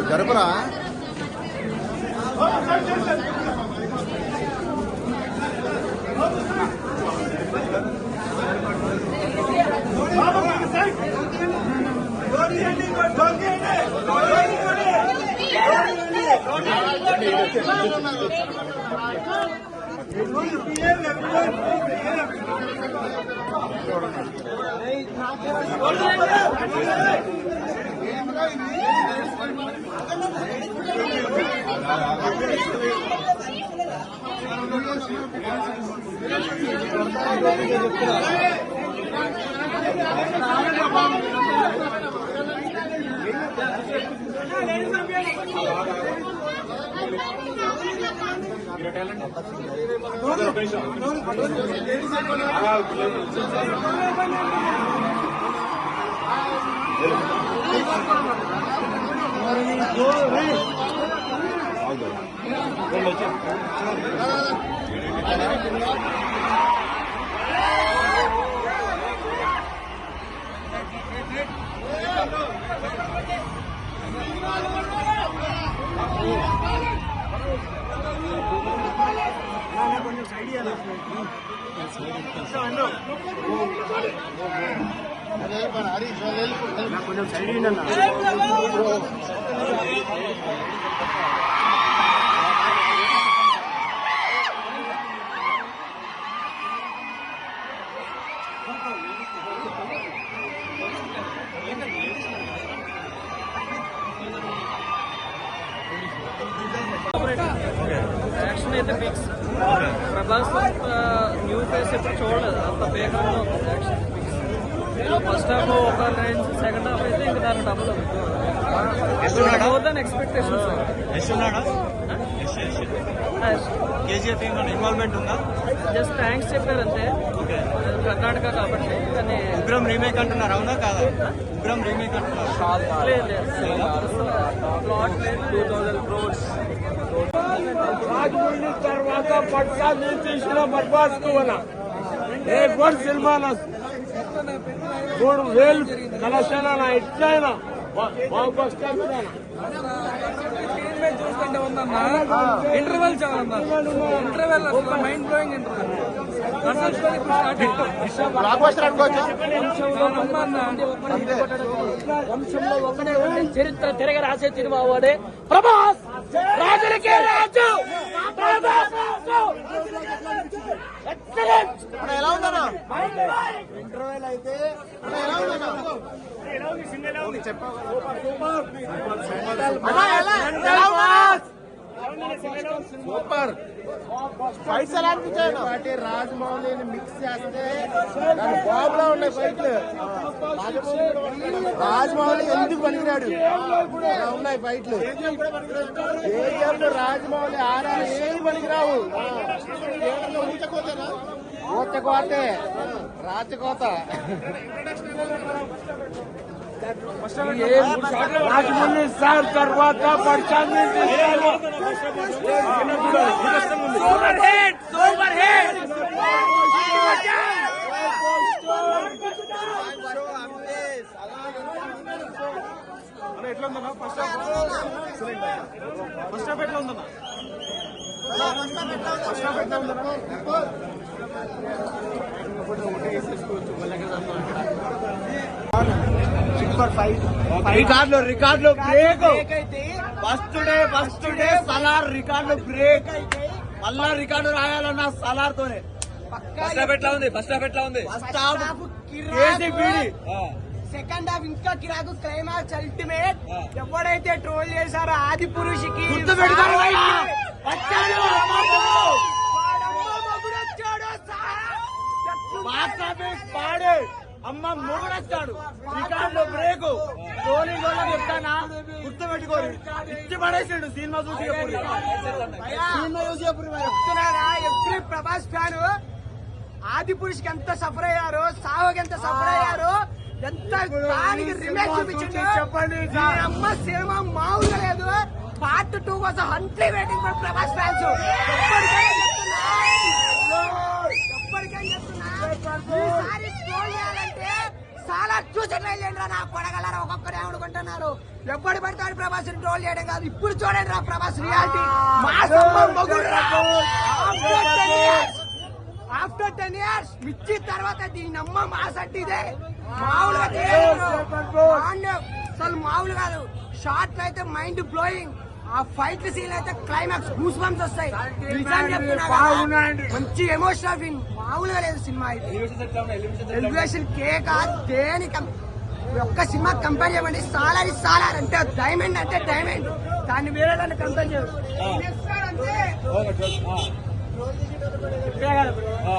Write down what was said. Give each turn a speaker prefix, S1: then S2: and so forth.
S1: జరపరా కొంచెం సైడ్ అన్న
S2: యాక్షన్ అయితే ఫిక్స్. ప్రభాస్ న్యూ ఫేస్ ఎప్పుడు చూడలేదు, అంత బేకంగా ఉంది యాక్షన్ ఫిక్స్. ఫస్ట్ హాఫ్ ఒక రేంజ్, సెకండ్ హాఫ్ అయితే ఇంకా దాని double more than expectations.
S3: KGF involvement ఉందా?
S2: జస్ట్ థ్యాంక్స్ చెప్పారంతే, కర్ణాటక కాబట్టి. కానీ
S3: ఉగ్రం రీమేక్ అంటున్నారు, అవునా కాదా? ఉగ్రం రీమేక్ అంటున్నారు.
S2: లేదు ప్లాట్ లేదు. 2000 crores
S4: రాజమౌళి తర్వాత పట్సా నేను తీసిన బర్బాద్ ఏ కూడా సినిమాలో 3000 కలెక్షన్ ఎట్లయినా
S2: చూస్తుంటే ఉందన్నా. ఇంటర్వెల్ చాలా ఇంటర్వెల్ అసలు మైండ్ బ్లోయింగ్ ఇంటర్వెల్. వంశంలో ఒకటే చరిత్ర తిరగ రాసే సినిమా వాడే ప్రభాస్. రాజులకే రాజు.
S1: ఎలా ఉందన్నా ఇంటర్వెల్ అయితే ఎలా ఉందన్నా సూపర్ ఫైట్స్ ఎలా అనిపించాయి? రాజమౌళిని మిక్స్ చేస్తే బాబులా ఉన్నాయి ఫైట్లు. రాజమౌళి ఎందుకు పనికిరాడు ఉన్నాయి ఫైట్లు. రాజమౌళి ఆడాలి ఏమి పనికిరావు. ఊచకోతే రాచకోత.
S4: రాజమౌళి సార్ తర్వాత పర్చాన్ని
S2: సూపర్ హిట్, సూపర్ హిట్.
S3: ఎట్లా ఉందన్నా ఫస్ట్ హాఫ్? ఫస్ట్ హాఫ్ ఎట్లా ఉందన్నా? ఫస్ట్ హాఫ్ ఎట్లా ఉందన్నా?
S1: రికార్డులో బ్రేక్. ఫస్ట్ డే సలార్ రికార్డులో బ్రేక్. మళ్ళా రికార్డు రాయాలన్నా సలార్ తోనే.
S3: ఫస్ట్ హాఫ్ ఎట్లా ఉంది? ఫస్ట్ హాఫ్ ఎట్లా ఉంది?
S1: ఫస్ట్ హాఫ్
S5: సెకండ్ హాఫ్ ఇంకా కిరాకు. Climax ultimate. ఎవడైతే ట్రోల్ చేశారో ఆది పురుషుకి
S1: పాడే అమ్మ మొగుడొచ్చాడు. రికార్డులో బ్రేకు. టోనీ గోళ్ళకి చెప్తానా గుర్తుపెట్టుకోరు. ఇచ్చి పడేసాడు సినిమా చూసి.
S5: చెప్తున్నారా ఎవ్రీ ప్రభాస్ ఫ్యాన్ ఆది పురుషుకి ఎంత సఫర్ అయ్యారో, సావుకి ఎంత సఫర్ అయ్యారో ఎంత దానికి రిమేక్ చూపించండి.
S4: చెప్పండి
S5: ఈ అమ్మ సినిమా మామూలుగా లేదు. పార్ట్ 2 కోసం హంట్లీ వెయిటింగ్ ఫర్ ప్రభాస్ ఫ్యాన్స్. ఎప్పటికైనా చెప్తున్నా ఈసారి ట్రోల్ చేయాలంటే చాలా చూసి ట్రై చేయండి రా నా కొడగలరా. ఒక్కొక్కరు ఏమనుకుంటున్నారు, ఎప్పటి పడతాడు ప్రభాస్ ట్రోల్ చేయడం కాదు. ఇప్పుడు చూడండి రా ప్రభాస్ రియాలిటీ. ఆఫ్టర్ 10 years మిర్చి తర్వాత దీని అమ్మ మాస్ అంటే ఇదే. మామూలుగా అసలు మామూలు కాదు. షార్ట్లు అయితే మైండ్ బ్లోయింగ్. ఆ ఫైట్ సీన్ అయితే క్లైమాక్స్ గూస్ బంప్స్ వస్తాయి. నిజం చెప్తున్నా కదా, మంచి ఎమోషనల్ ఫీల్. మామూలుగా లేదు సినిమా అయితే. ఎలివేషన్ కేక్ దేనికి ఒక్క సినిమా కంపేర్ చేయమండి. సాలార్ సాలార్ అంటే డైమండ్ అంటే డైమండ్. దాన్ని వేరే దాన్ని కంపేర్ చేయదు.
S4: ఆ.